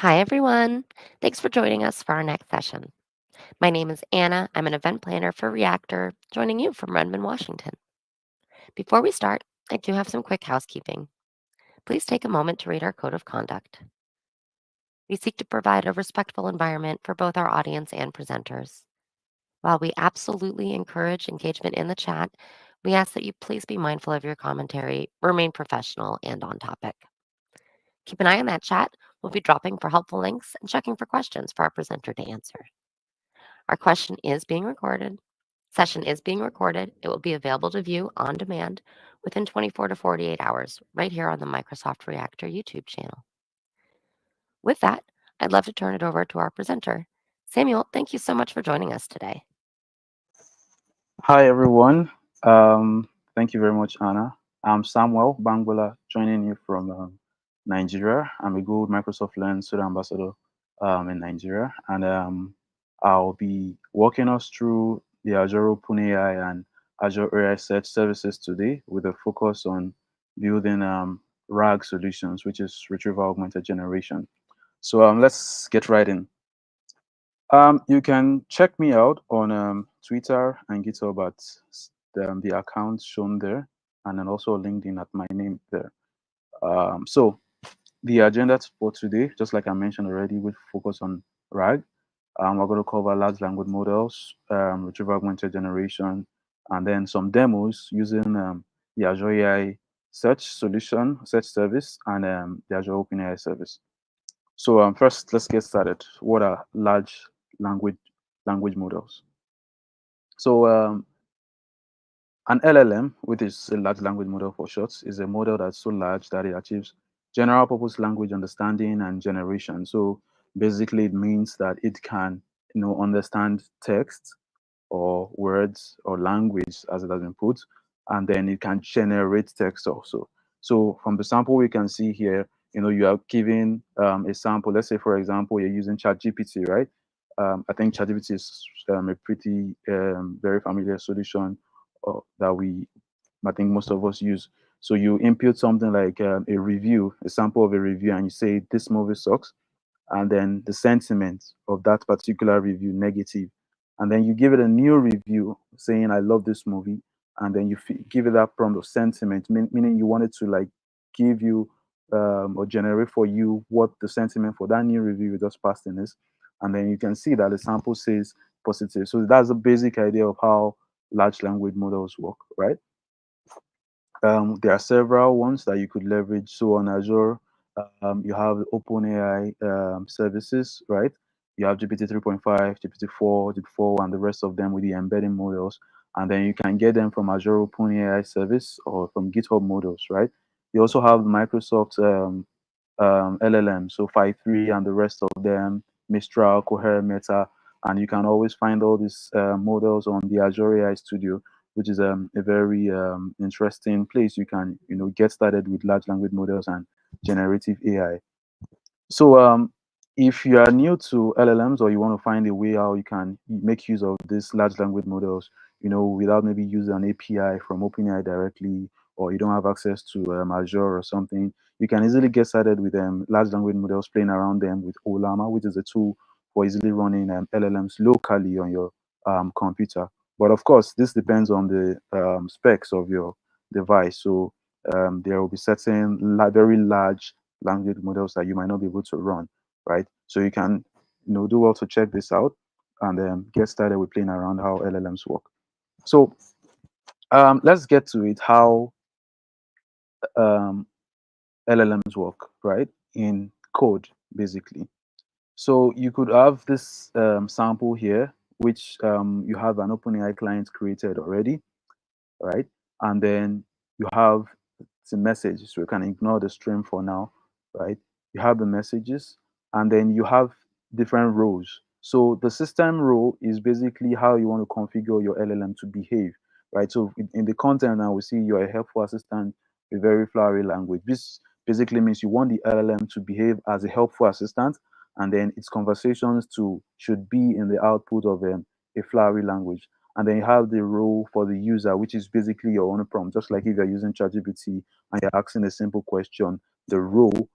Hi, everyone. Thanks for joining us for our next session. My name is Anna. I'm an event planner for Reactor, joining you from Redmond, Washington. Before we start, I do have some quick housekeeping. Please take a moment to read our code of conduct. We seek to provide a respectful environment for both our audience and presenters. While we absolutely encourage engagement in the chat, we ask that you please be mindful of your commentary, remain professional, and on topic. Keep an eye on that chat. We'll be dropping for helpful links and checking for questions for our presenter to answer. Our question is being recorded. Session is being recorded. It will be available to view on demand within 24 to 48 hours right here on the Microsoft Reactor YouTube channel. With that, I'd love to turn it over to our presenter. Samuel, thank you so much for joining us today. Hi, everyone. Thank you very much, Anna. I'm Samuel Bangbola, joining you from Nigeria. I'm a Gold Microsoft Learn Student Ambassador in Nigeria, and I'll be walking us through the Azure OpenAI and Azure AI Search services today with a focus on building RAG solutions, which is Retrieval Augmented Generation. So let's get right in. You can check me out on Twitter and GitHub at the account shown there, and then also LinkedIn at my name there. So the agenda for today, just like I mentioned already, will focus on RAG. We're going to cover large language models, retrieval augmented generation, and then some demos using the Azure AI search solution, search service, and the Azure OpenAI service. So first, let's get started. What are large language language models? So an LLM, which is a large language model for short, is a model that's so large that it achieves general purpose language understanding and generation. So basically, it means that it can, understand text or words or language as it has been put, and then it can generate text also. So from the sample we can see here, you are given a sample. Let's say, for example, you're using ChatGPT, right? I think ChatGPT is a pretty very familiar solution that I think most of us use. So you input something like a review, a sample of a review, and you say this movie sucks, and then the sentiment of that particular review negative, and then you give it a new review saying I love this movie, and then you give it that prompt of sentiment, meaning you want it to like give you or generate for you what the sentiment for that new review you just passed in is, and then you can see that the sample says positive. So that's the basic idea of how large language models work, right? There are several ones that you could leverage. So on Azure, you have the OpenAI services, right? You have GPT 3.5, GPT 4, GPT 4, and the rest of them with the embedding models. And then you can get them from Azure OpenAI service or from GitHub models, right? You also have Microsoft LLM, so 5.3 and the rest of them, Mistral, Cohere, Meta, and you can always find all these models on the Azure AI Studio, which is a very interesting place. You can get started with large language models and generative AI. So if you are new to LLMs or you want to find a way how you can make use of these large language models, without maybe using an API from OpenAI directly, or you don't have access to Azure or something, you can easily get started with large language models, playing around them with Olama, which is a tool for easily running LLMs locally on your computer. But of course, this depends on the specs of your device. So there will be certain very large language models that you might not be able to run, right? So you can, do well to check this out and get started with playing around how LLMs work. So let's get to it. How um, LLMs work, right? In code, basically. So you could have this sample here, which you have an OpenAI client created already, right? And then you have the message, so you can ignore the stream for now, right? You have the messages, and then you have different roles. So the system role is basically how you want to configure your LLM to behave, right? So in the content now, we see you're a helpful assistant with very flowery language. This basically means you want the LLM to behave as a helpful assistant, and then its conversations to should be in the output of a flowery language. And then you have the role for the user, which is basically your own prompt. Just like if you're using ChatGPT and you're asking a simple question, the role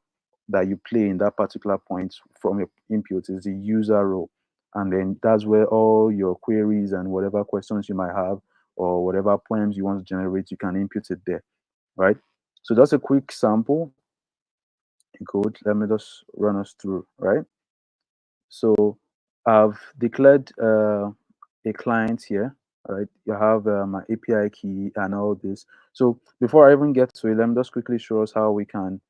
that you play in that particular point from your input is the user role. And then that's where all your queries and whatever questions you might have or whatever poems you want to generate, you can input it there, right? So that's a quick sample in code. Let me just run us through, right? So I've declared a client here, right? You have my API key and all this. So before I even get to it, let me just quickly show us how we can,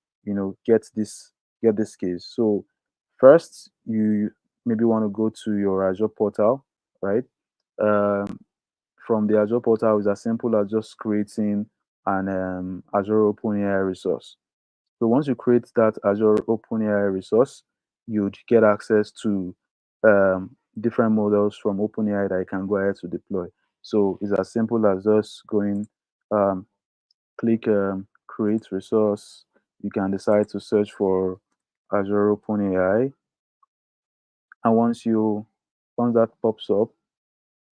get this case. So first, you maybe want to go to your Azure portal, right? Um, from the Azure portal is as simple as just creating an Azure OpenAI resource. So once you create that Azure OpenAI resource, you'd get access to different models from OpenAI that you can go ahead to deploy. So it's as simple as just going, um, click create resource. You can decide to search for Azure OpenAI, and once that pops up,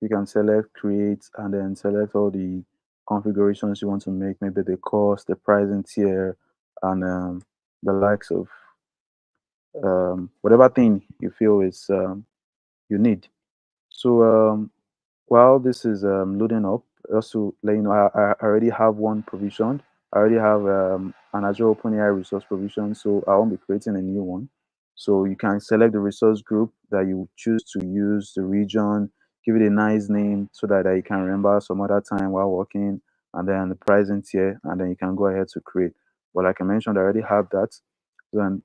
you can select create and then select all the configurations you want to make, maybe the cost, the pricing tier, and the likes of whatever thing you feel is you need. So while this is loading up, also let you know I already have one provisioned. I already have an Azure OpenAI resource provision, so I won't be creating a new one. So you can select the resource group that you choose to use, the region, give it a nice name so that you can remember some other time while working, and then the pricing tier, and then you can go ahead to create. But like I mentioned, I already have that. Then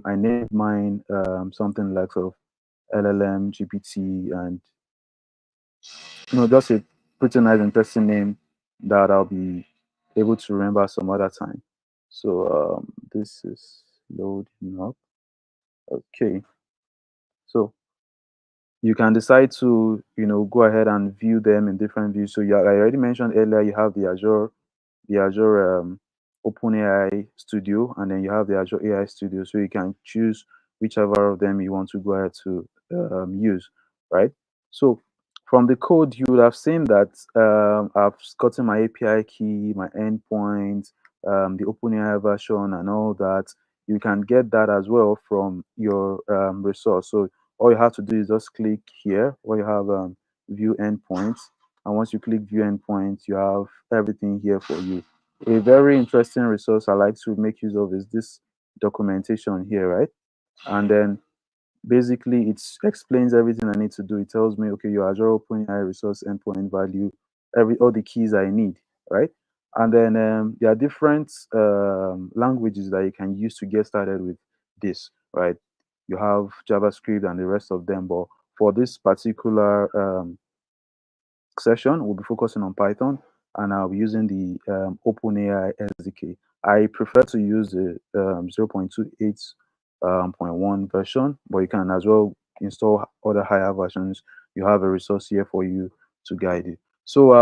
I named mine something like of LLM, GPT, and just a pretty nice, interesting name that I'll be able to remember some other time. So this is loading up. Okay, so you can decide to go ahead and view them in different views. So I already mentioned earlier you have the Azure OpenAI Studio, and then you have the Azure AI Studio. So you can choose whichever of them you want to go ahead to use, right? So from the code, you would have seen that I've gotten my API key, my endpoint, the OpenAI version, and all that. You can get that as well from your resource. So all you have to do is just click here where you have view endpoints, and once you click view endpoints, you have everything here for you. A very interesting resource I like to make use of is this documentation here, right? And then basically it explains everything I need to do. It tells me, okay, your Azure OpenAI resource endpoint value, all the keys I need, right? And then there are different languages that you can use to get started with this, right? You have JavaScript and the rest of them, but for this particular session, we'll be focusing on Python, and I'll be using the OpenAI SDK. I prefer to use the 0.28.1 version, but you can as well install other higher versions. You have a resource here for you to guide you. So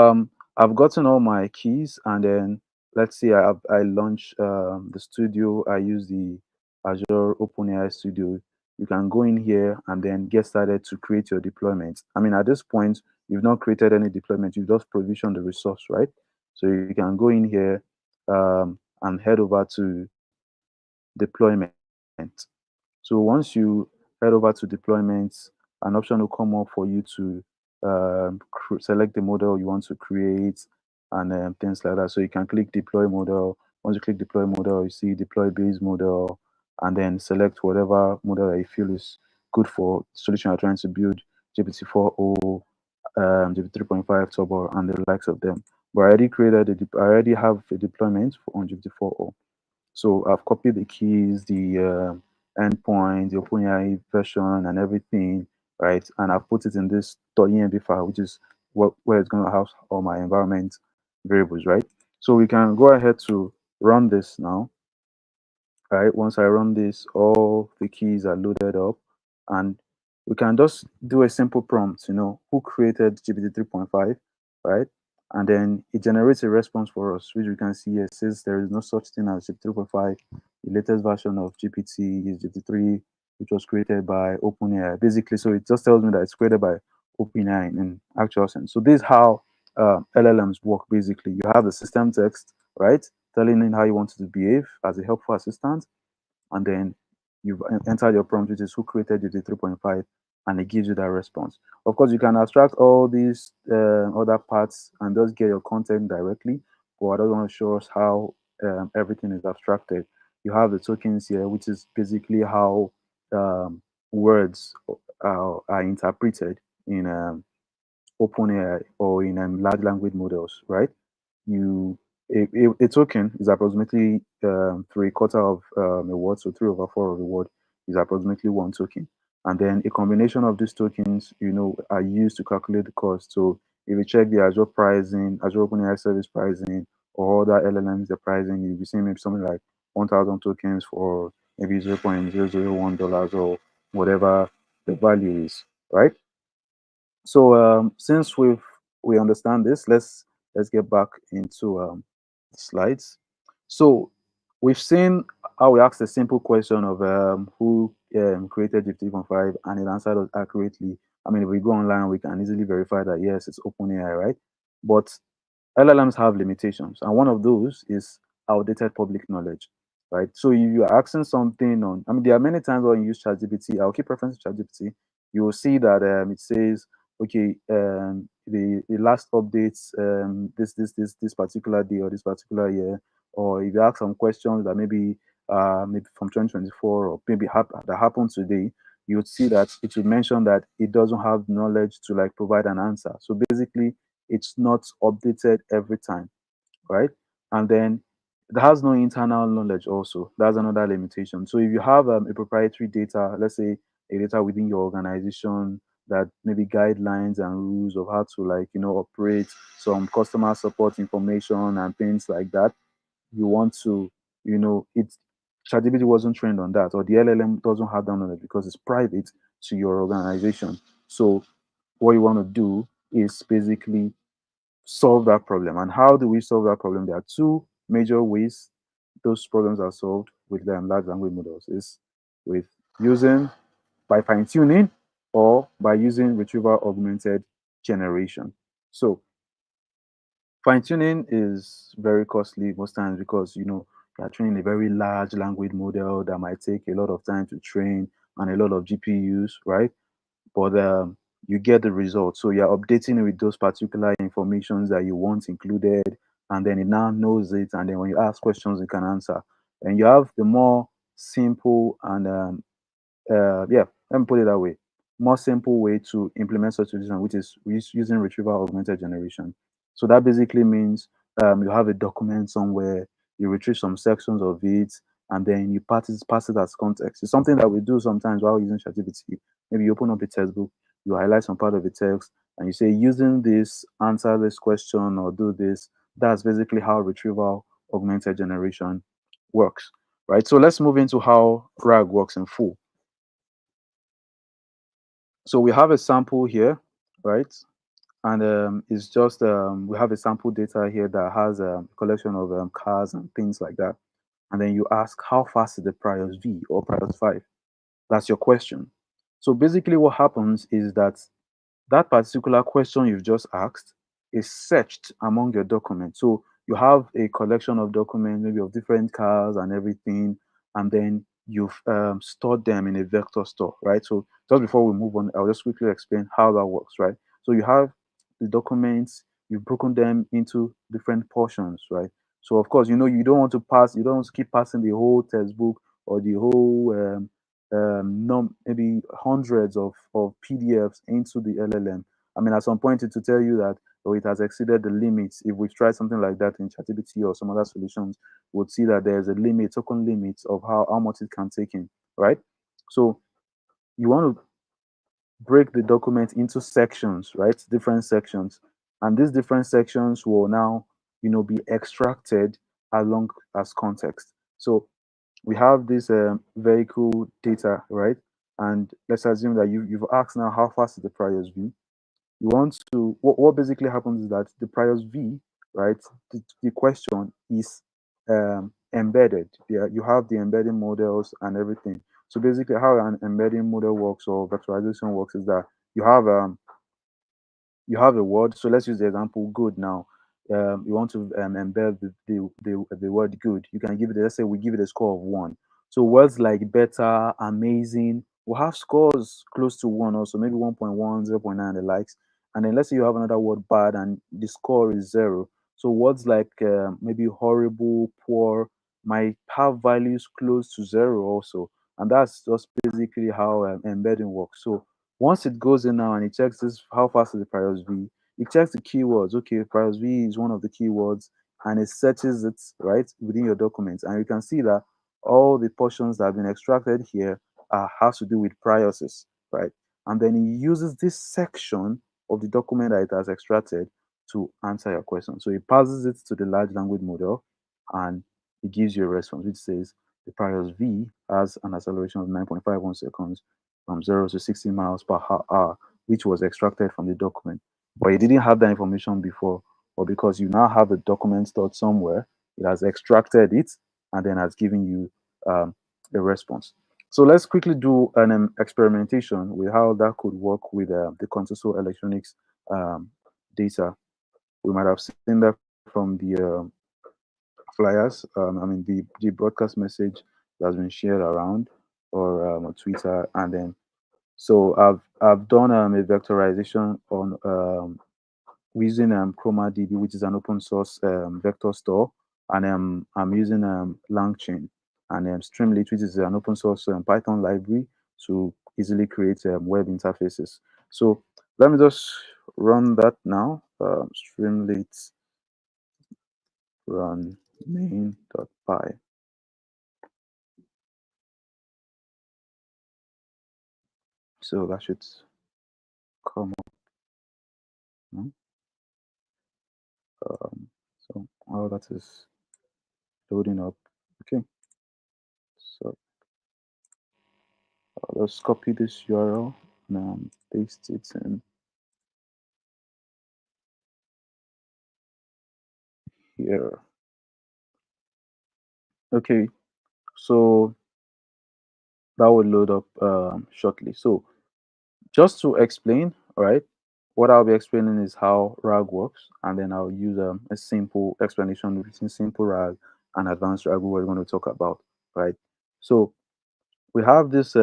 I've gotten all my keys, and then let's see, I launch the studio. I use the Azure OpenAI Studio. You can go in here and then get started to create your deployment. I mean, at this point, you've not created any deployment, you've just provisioned the resource, right? So you can go in here and head over to deployment. So once you head over to deployment, an option will come up for you to select the model you want to create and things like that. So you can click deploy model. Once you click deploy model, you see deploy base model, and then select whatever model that you feel is good for the solution you're trying to build, GPT-4o, GPT 3.5 Turbo, and the likes of them. But I already have a deployment on GPT-4o. So I've copied the keys, the endpoint, the OpenAI version, and everything, right? And I've put it in this .env file, which is where it's going to house all my environment variables, right? So we can go ahead to run this now, right? Once I run this, all the keys are loaded up, and we can just do a simple prompt, who created GPT 3.5, right? And then it generates a response for us, which we can see here. It says there is no such thing as GPT 3.5. The latest version of GPT is GPT-3, which was created by OpenAI. Basically, so it just tells me that it's created by OpenAI in actual sense. So this is how LLMs work. Basically, you have the system text, right, telling it how you want it to behave as a helpful assistant, and then you've entered your prompt, which is who created the 3.5, and it gives you that response. Of course, you can abstract all these other parts and just get your content directly, but I don't want to show us how everything is abstracted. You have the tokens here, which is basically how um, words are interpreted in OpenAI or in large language models, right? You a token is approximately three quarter of a word, so 3/4 of the word is approximately one token, and then a combination of these tokens, are used to calculate the cost. So if you check the Azure pricing, Azure OpenAI service pricing, or other LLMs, the pricing, you'll be seeing maybe something like 1,000 tokens for maybe $0.001 or whatever the value is, right? So since we understand this, let's get back into the slides. So we've seen how we asked a simple question of who created GPT-5 and it answered us accurately. I mean, if we go online, we can easily verify that yes, it's OpenAI, right? But LLMs have limitations, and one of those is outdated public knowledge, right? So if you're asking something on, I mean, there are many times when you use ChatGPT. I'll keep referencing ChatGPT. You will see that it says, okay, the last updates this particular day or this particular year, or if you ask some questions that maybe from 2024 or maybe that happened today, you would see that it will mention that it doesn't have knowledge to like provide an answer. So basically, it's not updated every time, right? And then it has no internal knowledge also. That's another limitation. So if you have a proprietary data, let's say a data within your organization that maybe guidelines and rules of how to like, operate some customer support information and things like that, you want to, it ChatGPT wasn't trained on that, or the LLM doesn't have that knowledge because it's private to your organization. So what you want to do is basically solve that problem. And how do we solve that problem? There are two major ways those problems are solved with large language models is with using by fine tuning or by using retrieval augmented generation. So fine tuning is very costly most times because you are training a very large language model that might take a lot of time to train and a lot of GPUs, right? But you get the result. So you're updating it with those particular informations that you want included, and then it now knows it. And then when you ask questions, it can answer. And you have the more simple and yeah, let me put it that way. More simple way to implement such a solution, which is using retrieval augmented generation. So that basically means you have a document somewhere, you retrieve some sections of it, and then you pass it as context. It's something that we do sometimes while using ChatGPT. Maybe you open up a textbook, you highlight some part of the text, and you say, using this, answer this question or do this. That's basically how retrieval augmented generation works, right? So let's move into how RAG works in full. So we have a sample here, right? And it's just we have a sample data here that has a collection of cars and things like that. And then you ask how fast is the Prius V or Prius 5? That's your question. So basically, what happens is that that particular question you've just asked is searched among your documents. So you have a collection of documents, maybe of different cars and everything, and then you've stored them in a vector store, right? So just before we move on, I'll just quickly explain how that works, right? So you have the documents, you've broken them into different portions, right? So of course, you don't want to you don't want to keep passing the whole textbook or the whole maybe hundreds of PDFs into the LLM. I mean, at some point, it will tell you that it has exceeded the limits. If we try something like that in ChatGPT or some other solutions, we'll see that there's a limit, token limit of how much it can take in, right? So you want to break the document into sections, right? Different sections. And these different sections will now, be extracted along as context. So we have this vehicle data, right? And let's assume that you've asked now how fast is the Prius V. You want to what basically happens is that the Prius V, right? The question is embedded. Yeah, you have the embedding models and everything. So basically, how an embedding model works or vectorization works is that you have a word. So let's use the example good now. You want to embed the word good. You can give it, let's say we give it a score of 1. So words like better, amazing will have scores close to one, also maybe 1.1, 0.9, the likes. And then let's say you have another word bad and the score is zero. So words like maybe horrible, poor might have values close to zero also. And that's just basically how embedding works. So once it goes in now and it checks this, how fast is the priors V, it checks the keywords. Okay, priors V is one of the keywords, and it searches it right within your documents. And you can see that all the portions that have been extracted here has to do with priors, right? And then it uses this section of the document that it has extracted to answer your question. So it passes it to the large language model and it gives you a response which says the priors V has an acceleration of 9.51 seconds from 0 to 60 miles per hour, which was extracted from the document. But you didn't have that information before, or because you now have the document stored somewhere, it has extracted it and then has given you a response. So let's quickly do an experimentation with how that could work with the console electronics um, data. We might have seen that from the flyers. I mean, the broadcast message that has been shared around or on Twitter, and then so I've done a vectorization on using ChromaDB, which is an open source vector store, and I'm using LangChain and Streamlit, which is an open source Python library to easily create web interfaces. So let me just run that now. Streamlit run main.py. So that should come up now. So all that is loading up. Okay, so let's copy this URL and paste it in here. Okay, so that will load up shortly. So just to explain, all right, what I'll be explaining is how RAG works, and then I'll use a simple explanation between simple RAG and advanced RAG we're going to talk about, right? So we have this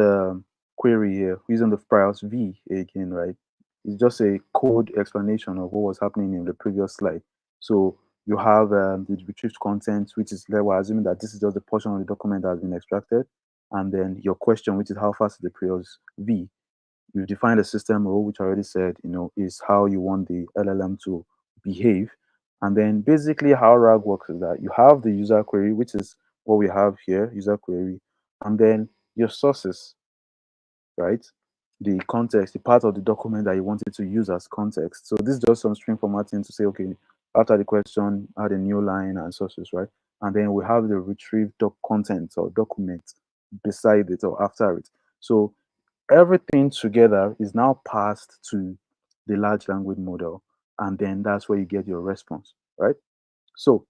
query here using the priors V again, right? It's just a code explanation of what was happening in the previous slide. So you have the retrieved content, which is we're assuming that this is just the portion of the document that has been extracted, and then your question, which is how fast is the priors V. You've defined a system role, which I already said, is how you want the LLM to behave. And then basically how RAG works is that you have the user query, which is what we have here, user query, and then your sources, right? The context, the part of the document that you wanted to use as context. So this is just some string formatting to say, okay, after the question, add a new line and sources, right? And then we have the retrieved content or document beside it or after it. So everything together is now passed to the large language model, and then that's where you get your response, right? So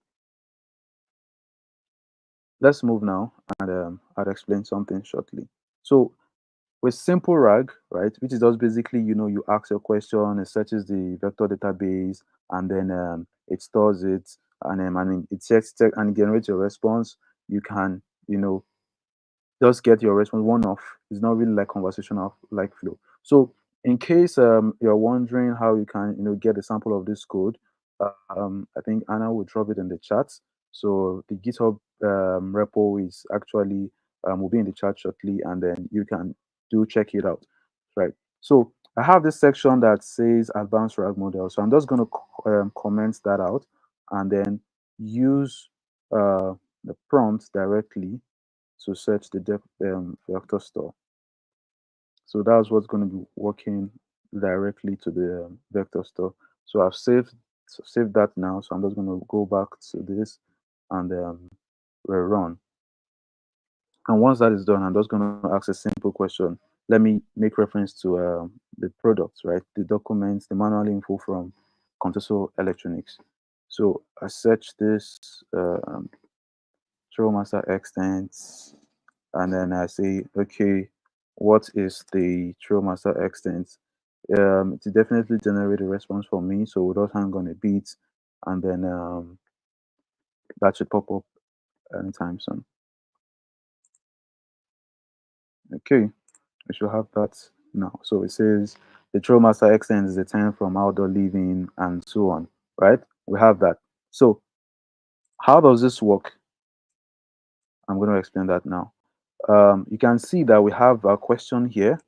let's move now, and I'll explain something shortly. So with simple RAG, right, which is just basically, you ask your question, it searches the vector database, and then it stores it, and I mean, it checks and generates your response. You can, you know, just get your response one off. It's not really like conversational like flow. So in case you're wondering how you can get a sample of this code, I think Anna will drop it in the chat. So the GitHub repo is actually will be in the chat shortly, and then you can do check it out, right? So I have this section that says advanced RAG model. So I'm just going to comment that out and then use the prompt directly to search the vector store. So that's what's going to be working directly to the vector store. So I've saved that now. So I'm just going to go back to this and rerun. And once that is done, I'm just going to ask a simple question. Let me make reference to the products, right? The documents, the manual info from Contoso Electronics. So I search this throw master extents, and then I say, okay, what is the throw master extent? It definitely generate a response for me, so we'll just hang on a bit, and then that should pop up anytime soon. Okay, we should have that now. So it says the trail master extends the time from outdoor living and so on, right? We have that. So how does this work? I'm going to explain that now. You can see that we have a question here,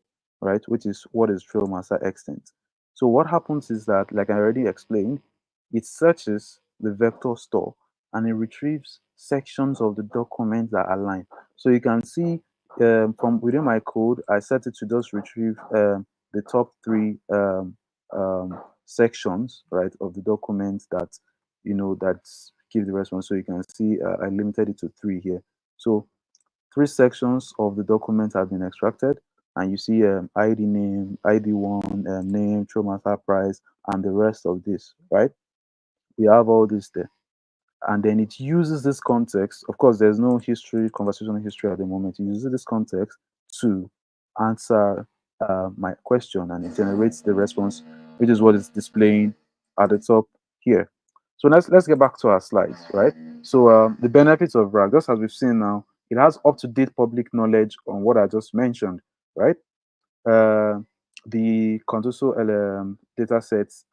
right? Which is what is trail master extent? So what happens is that, like I already explained, it searches the vector store and it retrieves sections of the document that align. So you can see from within my code, I set it to just retrieve the top three sections, right, of the document that that give the response. So you can see I limited it to three here. So three sections of the document have been extracted, and you see ID name, ID1, name, throw master price, and the rest of this, right? We have all this there. And then it uses this context. Of course, there's no history, conversational history at the moment. It uses this context to answer my question, and it generates the response, which is what is displaying at the top here. So let's get back to our slides, right? So the benefits of RAG, just as we've seen now, it has up-to-date public knowledge on what I just mentioned, right? Uh, the Contoso data sets,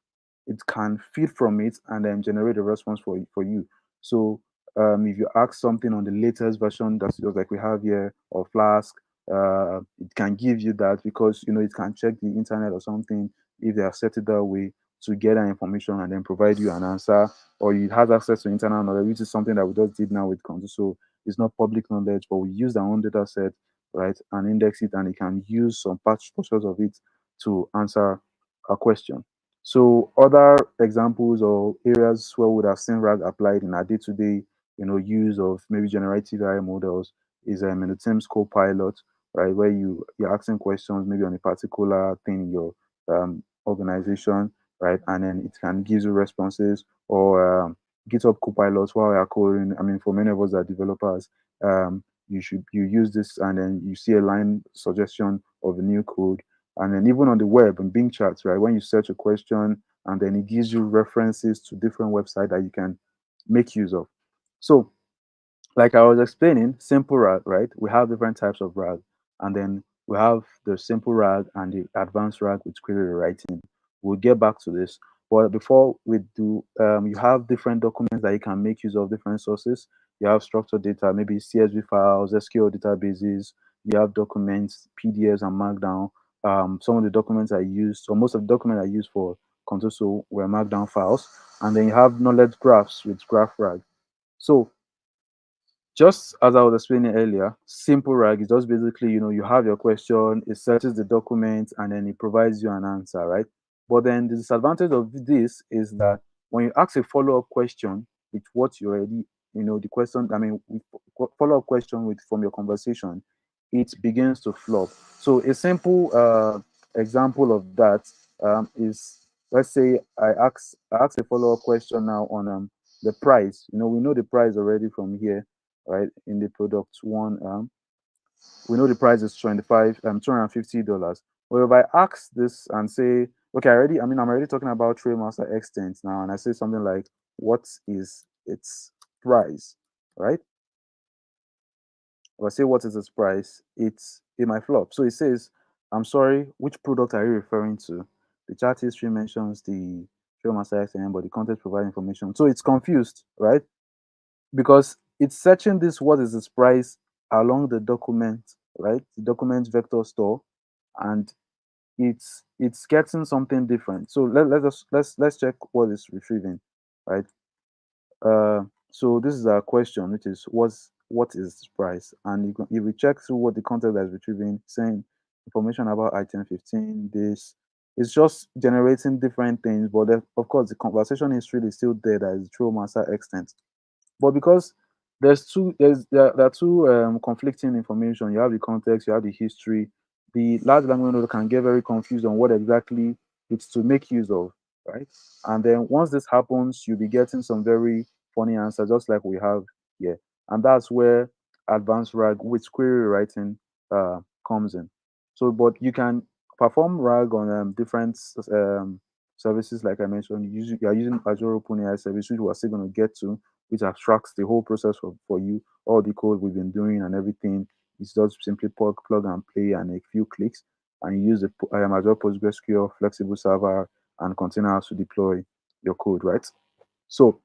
it can feed from it and then generate a response for you. So if you ask something on the latest version, that's just like we have here, or Flask, it can give you that because it can check the internet or something if they have set it that way to get that information and then provide you an answer, or it has access to internal knowledge, which is something that we just did now with Contoso. So it's not public knowledge, but we use our own data set, right, and index it, and it can use some portions of it to answer a question. So other examples or areas where we would have seen RAG applied in our day-to-day, use of maybe generative AI models is in the Teams Copilot, right, where you're asking questions maybe on a particular thing in your organization, right, and then it can give you responses, or GitHub Copilot while you're coding. I mean, for many of us that are developers, you use this and then you see a line suggestion of a new code, and then even on the web and Bing charts, right? When you search a question and then it gives you references to different websites that you can make use of. So like I was explaining, simple RAG, right? We have different types of RAG, and then we have the simple RAG and the advanced RAG with query writing. We'll get back to this. But before we do, you have different documents that you can make use of, different sources. You have structured data, maybe CSV files, SQL databases. You have documents, PDFs, and Markdown. Some of the documents I used, or most of the documents I used for Contoso were Markdown files. And then you have knowledge graphs with Graph RAG. So just as I was explaining earlier, simple RAG is just basically, you have your question, it searches the document, and then it provides you an answer, right? But then the disadvantage of this is that when you ask a follow-up question with what you already, the question, I mean, with follow-up question with from your conversation, it begins to flop. So a simple example of that is, let's say I ask a follow-up question now on the price. We know the price already from here, right? In the product one, we know the price is $250. Well, if I ask this and say, okay, I'm already talking about Trailmaster extent now, and I say something like, what is its price, right? If I say what is its price, it might flop. So it says, I'm sorry, which product are you referring to? The chat history mentions the Trailmaster extent, but the content provide information. So it's confused, right? Because it's searching this what is its price along the document, right? The document vector store, and it's getting something different. So let's check what it's retrieving, right? Uh, so this is our question, which is what is its price? And if we check through what the content that is retrieving, saying information about item 15, this it's just generating different things, but of course the conversation history is still there, that is true master extent. But because there are two conflicting information. You have the context, you have the history. The large language model can get very confused on what exactly it's to make use of, right? And then once this happens, you'll be getting some very funny answers, just like we have here. And that's where advanced RAG with query writing comes in. So, but you can perform RAG on different services, like I mentioned. You are using Azure OpenAI service, which we're still going to get to, which abstracts the whole process for you, all the code we've been doing and everything. It's just simply plug and play and a few clicks, and you use the Azure PostgreSQL flexible server and containers to deploy your code, right? So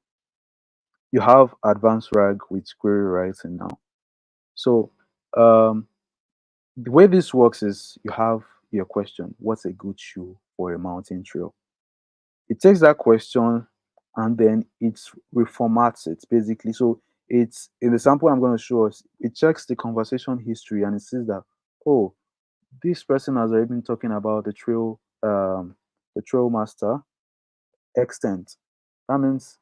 you have advanced RAG with query writing now. So um, the way this works is you have your question: what's a good shoe for a mountain trail? It takes that question and then it reformats it basically. So it's in the sample I'm going to show us, it checks the conversation history and it says that, oh, this person has already been talking about the trail master extent. That means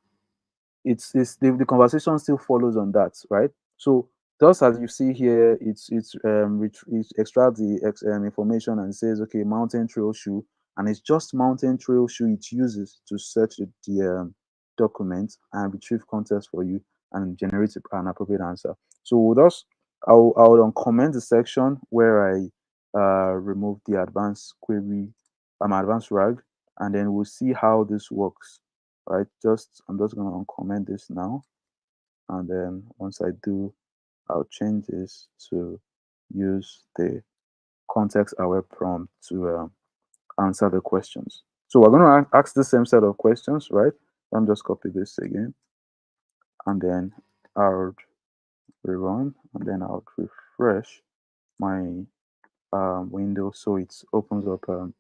it's the conversation still follows on that, right? So just as you see here, it extracts the information and says, okay, mountain trail shoe, and it's just mountain trail shoe it uses to search the document and retrieve context for you and generate an appropriate answer. So thus, I'll uncomment the section where I remove the advanced query, advanced RAG, and then we'll see how this works. Right, just I'm just gonna uncomment this now, and then once I do, I'll change this to use the context aware prompt to answer the questions. So we're gonna ask the same set of questions, right? I'm just copy this again, and then I'll rerun, and then I'll refresh my window so it opens up a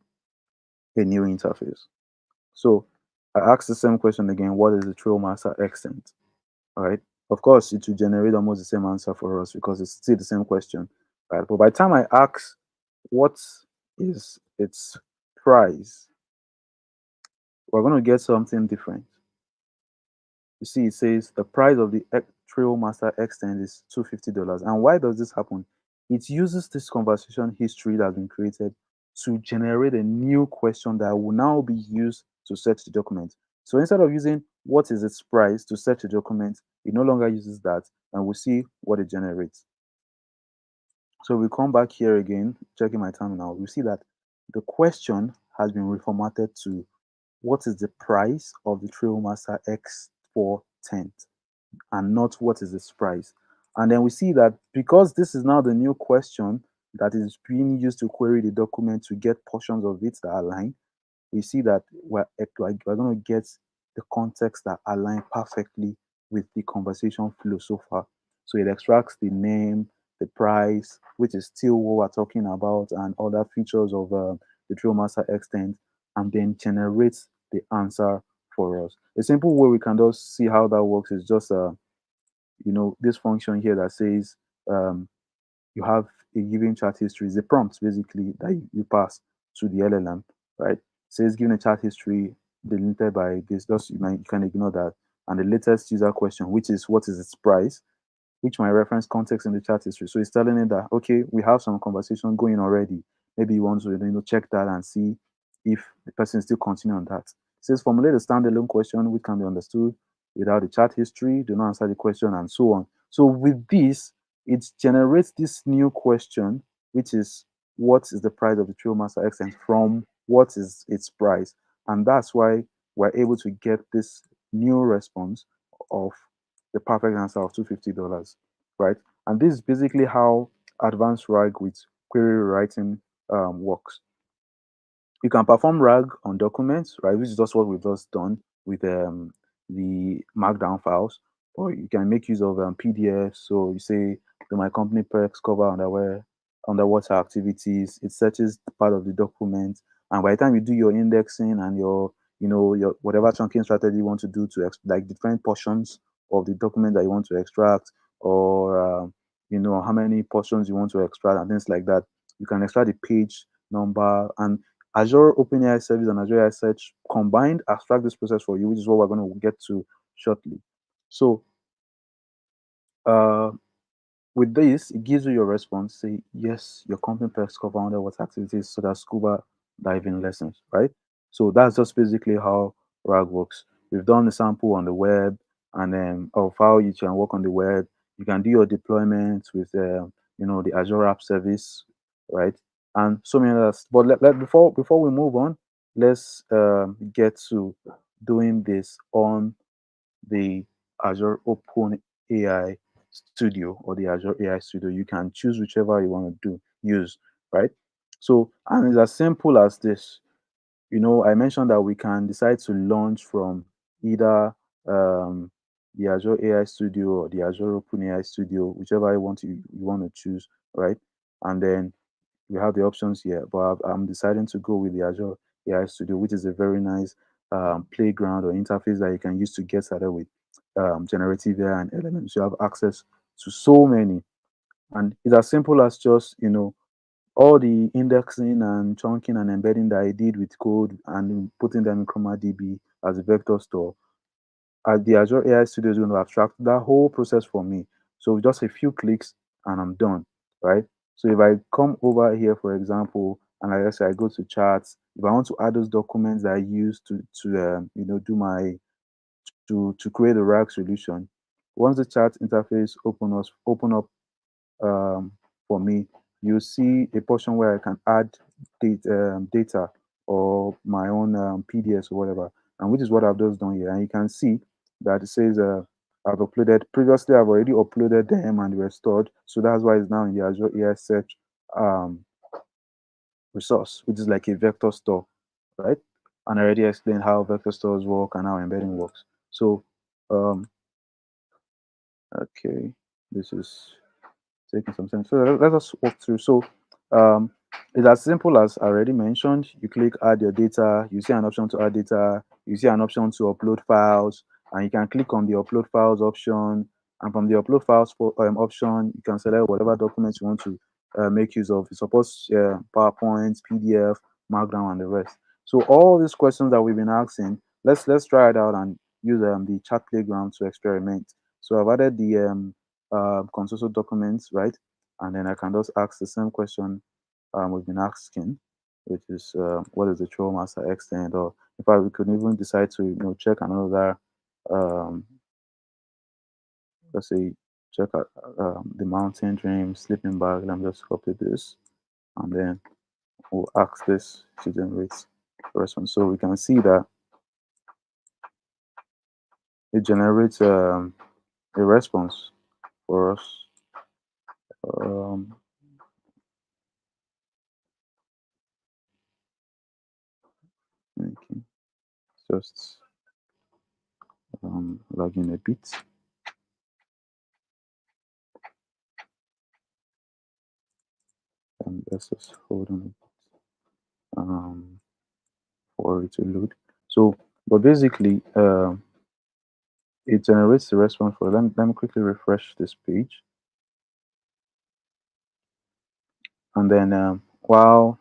new interface. So I ask the same question again: what is the trail master extent? Right? Of course, it will generate almost the same answer for us because it's still the same question, right? But by the time I ask what is its price, we're going to get something different. You see, it says the price of the Trail Master extend is $250. And why does this happen? It uses this conversation history that has been created to generate a new question that will now be used to search the document. So instead of using what is its price to search the document, it no longer uses that, and we'll see what it generates. So we come back here again, checking my terminal. We see that the question has been reformatted to what is the price of the Trailmaster X4 tent, and not what is its price. And then we see that because this is now the new question that is being used to query the document to get portions of it that align, we see that we're going to get the context that align perfectly with the conversation flow so far. So it extracts the name, the price, which is still what we're talking about, and other features of the Trailmaster extent, and then generates the answer for us. A simple way we can just see how that works is just this function here that says um, you have a given chat history. Is a prompt basically that you pass to the LLM, right? It says given a chat history delimited by this, just you can ignore that. And the latest user question, which is what is its price, which might reference context in the chat history. So it's telling it that, okay, we have some conversation going already. Maybe you want to check that and see if the person is still continuing on that. It says formulate a standalone question which can be understood without the chat history, do not answer the question, and so on. So with this, it generates this new question, which is what is the price of the Trail Master Excellence from what is its price. And that's why we're able to get this new response of the perfect answer of $250, right? And this is basically how advanced RAG with query writing works. You can perform RAG on documents, right? Which is just what we've just done with the Markdown files. Or you can make use of PDFs. So you say the My Company Perks cover underwater activities. It searches part of the document, and by the time you do your indexing and your whatever chunking strategy you want to do to like different portions of the document that you want to extract, or how many portions you want to extract and things like that, you can extract the page number, and Azure OpenAI service and Azure AI search combined abstract this process for you, which is what we're going to get to shortly. So uh, with this, it gives you your response. Say yes, your company perks cover underwater activities, so that's scuba diving lessons, right? So that's just basically how RAG works. We've done the sample on the web, and then of how you can work on the web. You can do your deployment with the Azure App Service, right? And so many others. But before we move on, let's get to doing this on the Azure OpenAI Studio or the Azure AI Studio. You can choose whichever you want to use, right? So, and it's as simple as this. I mentioned that we can decide to launch from either um, the Azure AI Studio or the Azure OpenAI Studio, whichever you want to choose, right? And then we have the options here, but I'm deciding to go with the Azure AI Studio, which is a very nice playground or interface that you can use to get started with generative AI and LLMs. You have access to so many, and it's as simple as just all the indexing and chunking and embedding that I did with code and putting them in ChromaDB as a vector store. The Azure AI Studio is going to abstract that whole process for me. So with just a few clicks and I'm done, right? So if I come over here, for example, and like I said, I go to charts, if I want to add those documents that I use to do my to create a RAG solution, once the chart interface open up for me, you see a portion where I can add data or my own PDFs or whatever, and which is what I've just done here. And you can see that it says I've uploaded previously. I've already uploaded them and they were stored, so that's why it's now in the Azure AI Search um, resource, which is like a vector store, right? And I already explained how vector stores work and how embedding works. So, um, okay, this is taking some time. So let us walk through. So um, it's as simple as I already mentioned. You click add your data, you see an option to add data, you see an option to upload files, and you can click on the upload files option. And from the upload files option, you can select whatever documents you want to make use of. It supports PowerPoint, PDF, Markdown, and the rest. So all these questions that we've been asking, let's try it out and use the chat playground to experiment. So I've added the console documents, right? And then I can just ask the same question we've been asking, which is what is the throw master extent? Or in fact, we could even decide to check another, um, let's say, check out the mountain dream, sleeping bag. Let me just copy this, and then we'll ask this to generate the response. So we can see that it generates a response for us. Um, okay, just log in a bit. And let's just hold on for it to load. So, but basically, it generates the response for. Let me quickly refresh this page, and then while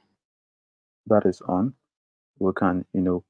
that is on, we can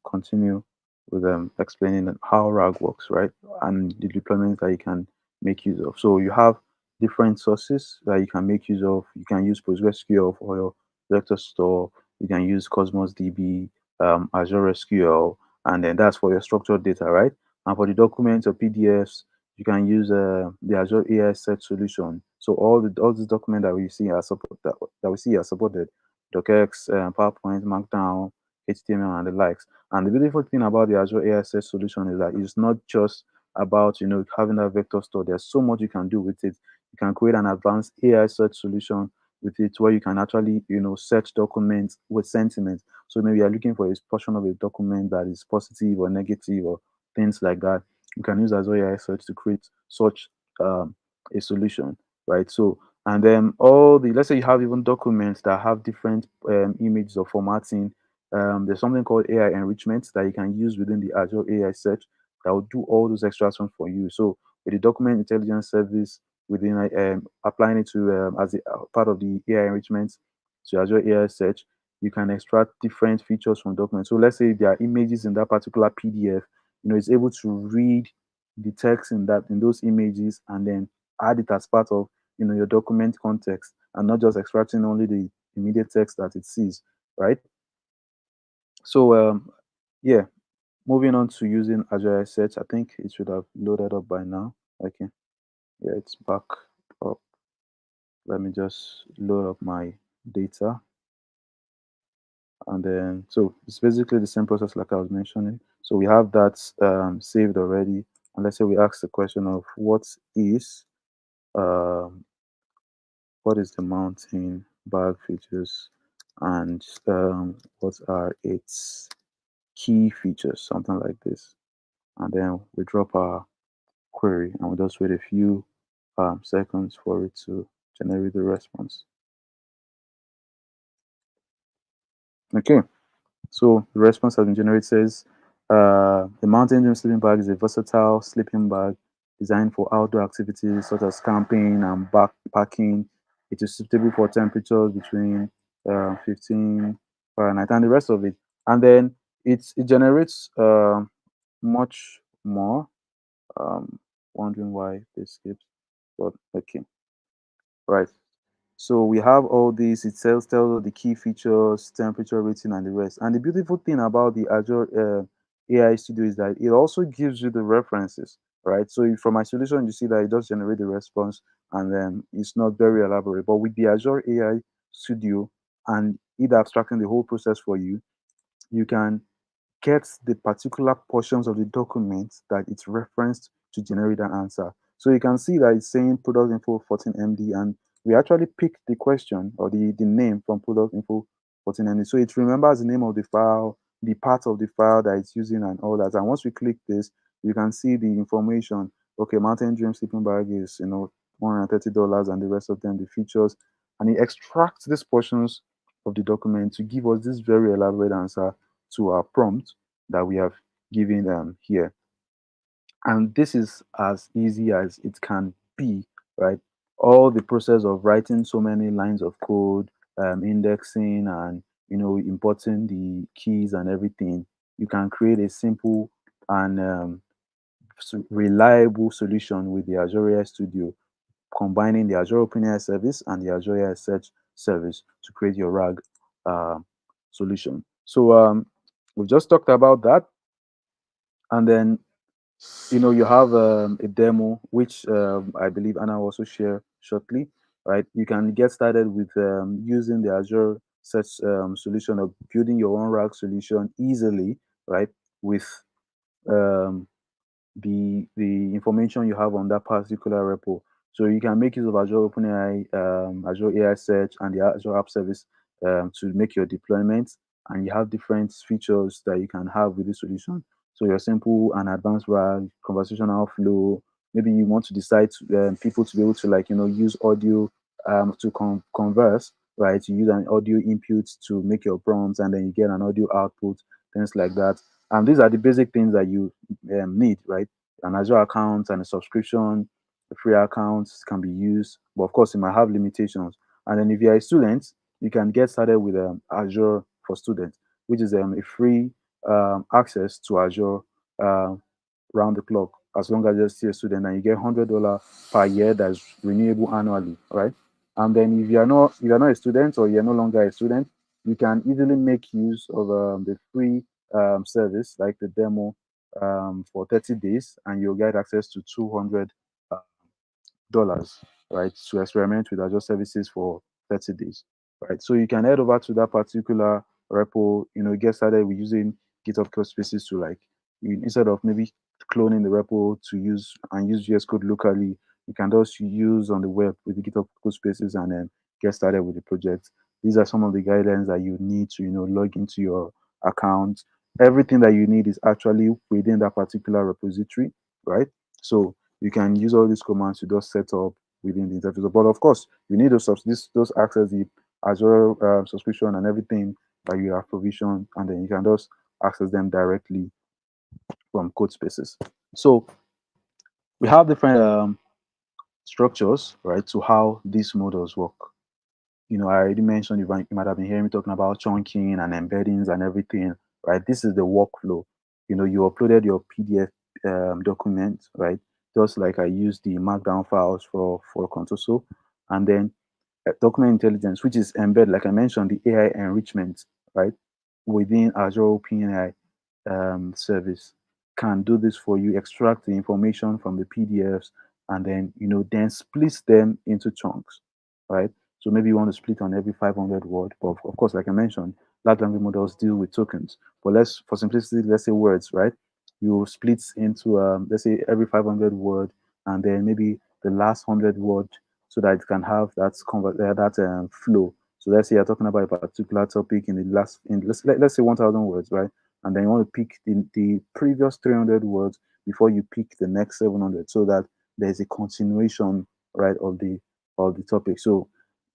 continue with explaining how RAG works, right? And the deployments that you can make use of. So you have different sources that you can make use of. You can use PostgreSQL for your vector store. You can use Cosmos DB, Azure SQL, and then that's for your structured data, right? And for the documents or PDFs, you can use the Azure AI search solution. So all these documents that we see are that we see are supported. DocX, PowerPoint, Markdown, HTML, and the likes. And the beautiful thing about the Azure AI Search solution is that it's not just about having that vector store. There's so much you can do with it. You can create an advanced AI search solution with it where you can actually search documents with sentiment. So maybe you're looking for a portion of a document that is positive or negative or things like that. You can use Azure AI Search to create such um, a solution, right? So and then all the let's say you have even documents that have different images or formatting. There's something called AI enrichment that you can use within the Azure AI search that will do all those extractions for you. So with the document intelligence service within applying it to as a part of the AI enrichment to Azure AI search, you can extract different features from documents. So let's say there are images in that particular PDF, it's able to read the text in those images and then add it as part of your document context and not just extracting only the immediate text that it sees, right? So yeah, moving on to using Azure Search, I think it should have loaded up by now. Okay, yeah, it's back up. Let me just load up my data, and then so it's basically the same process like I was mentioning. So we have that saved already, and let's say we ask the question of what is um, what is the mountain bag features, and what are its key features, something like this. And then we drop our query and we just wait a few seconds for it to generate the response. Okay, so the response has been generated. Says the mountain dream sleeping bag is a versatile sleeping bag designed for outdoor activities such as camping and backpacking. It is suitable for temperatures between 15 Fahrenheit and the rest of it. And then it generates much more. Um, Wondering why this skips, but okay, right. So we have all these. It tells us the key features, temperature rating, and the rest. And the beautiful thing about the Azure AI Studio is that it also gives you the references, right? So from my solution, you see that it does generate the response, and then it's not very elaborate. But with the Azure AI Studio and it abstracting the whole process for you, you can get the particular portions of the document that it's referenced to generate an answer. So you can see that it's saying product info 14MD, and we actually picked the question or the name from product info 14MD. So it remembers the name of the file, the part of the file that it's using, and all that. And once we click this, you can see the information. Okay, Mountain Dream sleeping bag is $130, and the rest of them the features, and it extracts these portions of the document to give us this very elaborate answer to our prompt that we have given here. And this is as easy as it can be, right? All the process of writing so many lines of code, indexing, and importing the keys and everything, you can create a simple and reliable solution with the Azure AI Studio, combining the Azure OpenAI service and the Azure AI Search service to create your RAG uh, solution. So we've just talked about that, and then you have a demo which I believe Anna will also share shortly, right? You can get started with using the Azure Search solution of building your own RAG solution easily, right? With um, the information you have on that particular repo. So you can make use of Azure OpenAI, Azure AI Search, and the Azure App Service to make your deployment. And you have different features that you can have with this solution. So your simple and advanced RAG, conversational flow. Maybe you want to decide people to be able to use audio to converse, right? You use an audio input to make your prompts, and then you get an audio output, things like that. And these are the basic things that you need, right? An Azure account and a subscription, the free accounts can be used, but of course, it might have limitations. And then if you're a student, you can get started with Azure for Students, which is a free access to Azure um, round the clock as long as you're still a student, and you get $100 per year that's renewable annually, right? And then if you're not a student or you're no longer a student, you can easily make use of the free service like the demo for 30 days, and you'll get access to $200, right, to experiment with Azure services for 30 days, right? So you can head over to that particular repo, get started with using GitHub code spaces to instead of maybe cloning the repo to use VS Code locally, you can just use on the web with the GitHub code spaces and then get started with the project. These are some of the guidelines that you need to, log into your account. Everything that you need is actually within that particular repository, right? So you can use all these commands to just set up within the interface. But of course, you need those access the Azure subscription and everything that you have provisioned, and then you can just access them directly from code spaces. So we have different structures, right, to how these models work. I already mentioned you might have been hearing me talking about chunking and embeddings and everything, right? This is the workflow. You uploaded your PDF document, right? Just like I used the Markdown files for Contoso, and then document intelligence, which is embed, like I mentioned, the AI enrichment, right, within Azure OpenAI service can do this for you, extract the information from the PDFs, and then split them into chunks, right? So maybe you want to split on every 500 word, but of course, like I mentioned, large language models deal with tokens. But for simplicity, let's say words, right? You split into let's say every 500 word, and then maybe the last 100 word so that it can have that flow. So let's say you're talking about a particular topic in the last, let's say 1,000 words, right? And then you want to pick the previous 300 words before you pick the next 700, so that there's a continuation, right, of the topic. So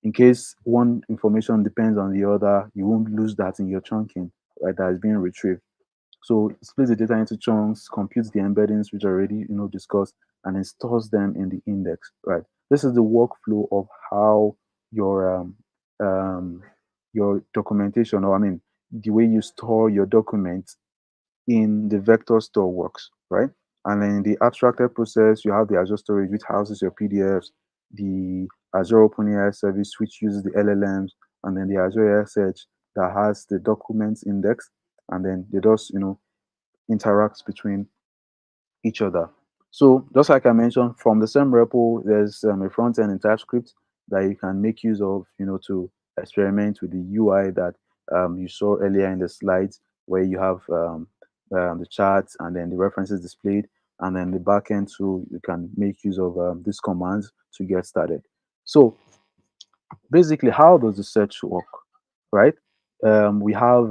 in case one information depends on the other, you won't lose that in your chunking, right, that is being retrieved. So it splits the data into chunks, computes the embeddings which are already discussed, and then stores them in the index. Right. This is the workflow of how your um, your documentation, or I mean, the way you store your documents in the vector store works. Right. And then in the abstracted process, you have the Azure storage, which houses your PDFs, the Azure OpenAI service, which uses the LLMs, and then the Azure AI Search that has the documents index, and then they just interact between each other. So just like I mentioned, from the same repo, there's a front end in TypeScript that you can make use of, to experiment with the UI that you saw earlier in the slides, where you have the charts and then the references displayed, and then the backend, so you can make use of these commands to get started. So basically, how does the search work, right? We have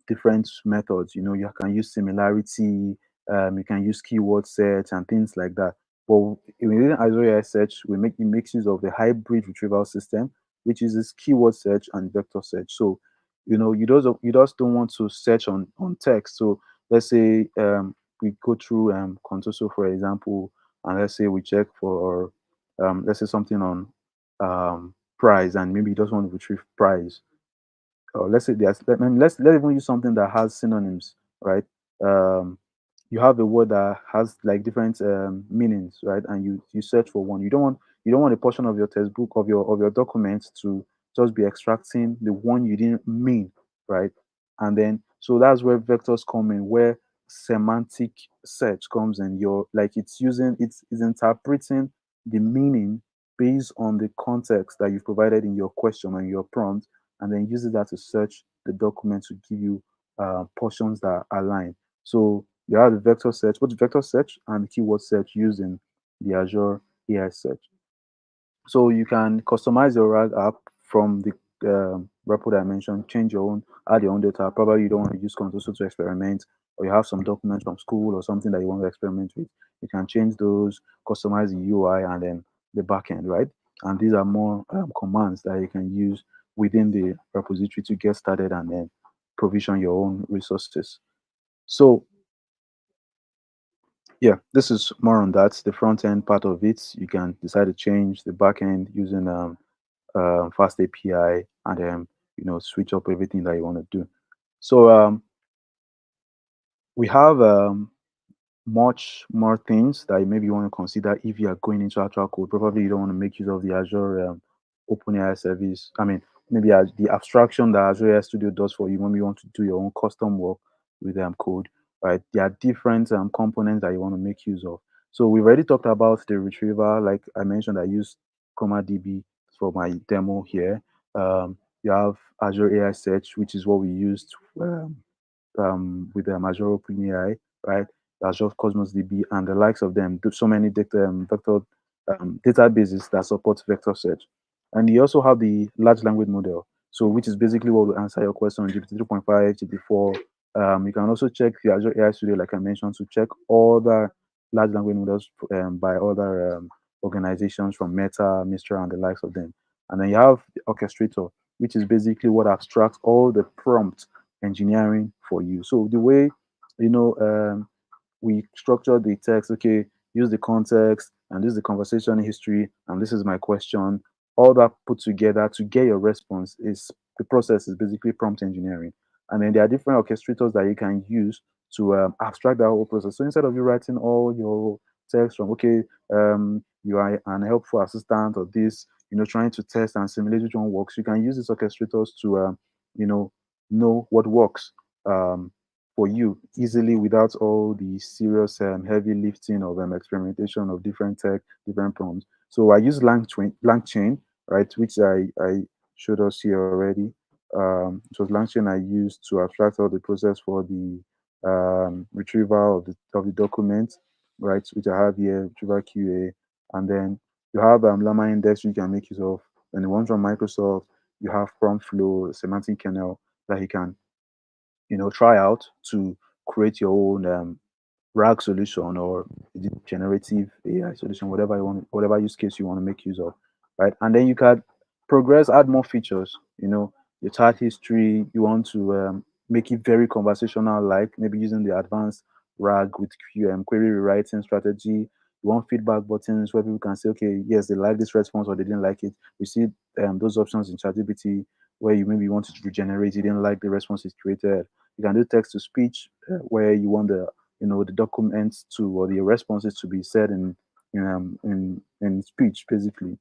different methods. You can use similarity, you can use keyword search and things like that. But within Azure AI Search, it makes use of the hybrid retrieval system, which uses keyword search and vector search. So you just don't want to search on text. So let's say we go through Contoso, for example, and let's say we check for let's say something on price, and maybe you just want to retrieve price. Or let's say let's even use something that has synonyms, right? um you have a word that has like different meanings, right? And you search for one. You don't want a portion of your textbook, of your documents, to just be extracting the one you didn't mean, right? And then, so that's where vectors come in, where semantic search comes in. Your like it's interpreting the meaning based on the context that you've provided in your question and your prompt, and then uses that to search the document to give you portions that align. So you have the vector search, both the vector search and the keyword search using the Azure AI search. So you can customize your RAG app from the repo that I mentioned, change your own, add your own data. Probably you don't want to use Contoso to experiment, or you have some documents from school or something that you want to experiment with. You can change those, customize the UI, and then the backend, right? And these are more commands that you can use within the repository to get started, and then provision your own resources. So yeah, this is more on that. The front end part of it, you can decide to change the back end using fast API, and then switch up everything that you want to do. So we have much more things that maybe you want to consider if you are going into actual code. Probably you don't want to make use of the Azure OpenAI service. I mean, maybe the abstraction that Azure AI Studio does for you. Maybe you want to do your own custom work with code, right? There are different components that you want to make use of. So we've already talked about the retriever. Like I mentioned, I use ChromaDB for my demo here. You have Azure AI Search, which is what we used with Azure OpenAI, right? Azure Cosmos DB and the likes of them. Do so many vector databases that support vector search. And you also have the large language model, so which is basically what will answer your question on GPT 3.5, GPT-4. You can also check the Azure AI Studio, like I mentioned, to check other large language models by other organizations from Meta, Mistral, and the likes of them. And then you have the orchestrator, which is basically what abstracts all the prompt engineering for you. So the way you know we structure the text, okay, use the context, and this is the conversation history, and this is my question. All that put together to get your response is the process is basically prompt engineering. And then there are different orchestrators that you can use to abstract that whole process. So instead of you writing all your text from, okay, you are an helpful assistant or this, trying to test and simulate which one works, you can use these orchestrators to, you know what works. For you easily, without all the serious heavy lifting of experimentation of different tech, different prompts. So I use LangChain, right, which I showed us here already. It was LangChain I used to abstract all the process for the retrieval of the document, right, which I have here, retrieval QA, And then you have Llama Index you can make use of. And the ones from Microsoft, you have Prompt Flow, Semantic Kernel that you can try out to create your own RAG solution or generative AI solution, whatever you want, whatever use case you want to make use of, right? And then you can progress, add more features. Your chat history, you want to make it very conversational, like maybe using the advanced RAG with query rewriting strategy. You want feedback buttons where people can say, okay, yes, they like this response or they didn't like it. We see those options in ChatGPT where you maybe want to regenerate, you didn't like the response it created. You can do text to speech where you want the documents to or the responses to be said in speech basically.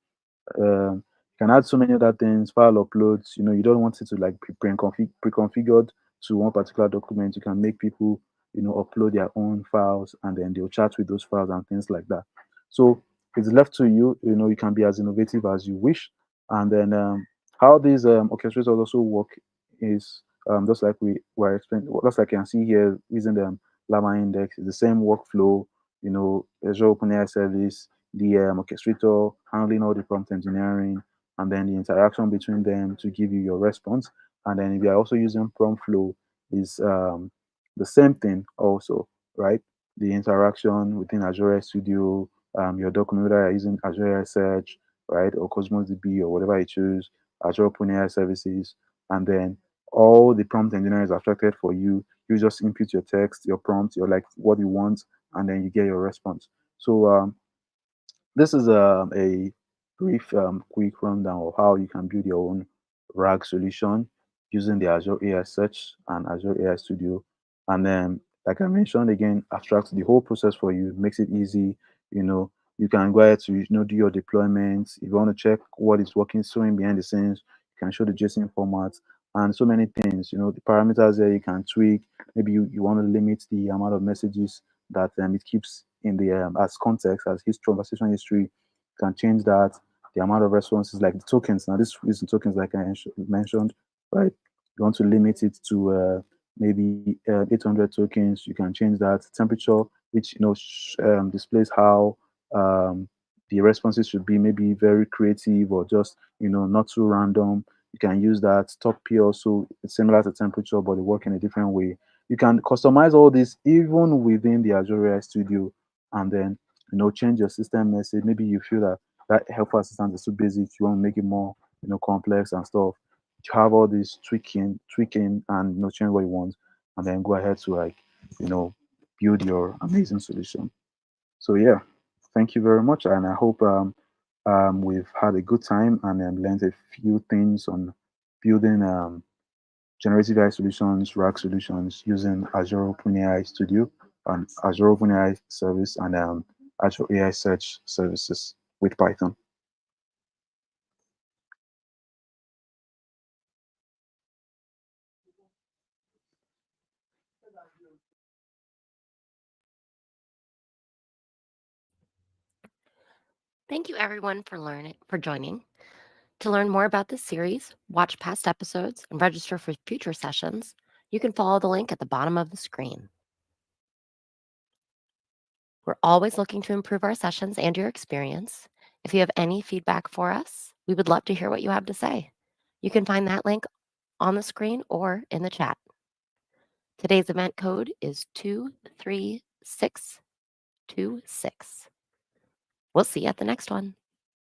You can add so many other things, file uploads. You don't want it to like be pre-configured to one particular document. You can make people upload their own files and then they'll chat with those files and things like that. So it's left to you. You can be as innovative as you wish. And then how these orchestrators also work is just like we were explaining, just like you can see here using the Llama index, is the same workflow. Azure OpenAI service, the orchestrator handling all the prompt engineering, and then the interaction between them to give you your response. And then if you're also using prompt flow, is the same thing also, right? The interaction within Azure Studio, your document, whether you're using Azure Search, right, or Cosmos DB or whatever you choose, Azure OpenAI services, and then all the prompt engineering is abstracted for you. You just input your text, your prompt, your like what you want, and then you get your response. So this is a brief, quick rundown of how you can build your own RAG solution using the Azure AI Search and Azure AI Studio. And then, like I mentioned again, abstract the whole process for you, makes it easy. You know, you can go ahead to do your deployments. If you want to check what is working sewing behind the scenes, you can show the JSON format and so many things. The parameters there you can tweak. Maybe you want to limit the amount of messages that it keeps in the as context as history conversation history. You can change that. The amount of responses like the tokens. Now this is the tokens like I mentioned, right? You want to limit it to maybe 800 tokens. You can change that temperature, which displays how the responses should be maybe very creative or just not too random. You can use that. Top P also, it's similar to temperature, but they work in a different way. You can customize all this even within the Azure AI Studio, and then change your system message. Maybe you feel that helpful assistant is too basic. You want to make it more complex and stuff. You have all this tweaking, and change what you want, and then go ahead to like you know build your amazing solution. So yeah, thank you very much, and I hope we've had a good time and learned a few things on building generative AI solutions, RAG solutions using Azure OpenAI Studio and Azure OpenAI Service and Azure AI Search services with Python. Thank you everyone for joining. To learn more about this series, watch past episodes, and register for future sessions, you can follow the link at the bottom of the screen. We're always looking to improve our sessions and your experience. If you have any feedback for us, we would love to hear what you have to say. You can find that link on the screen or in the chat. Today's event code is 23626. We'll see you at the next one.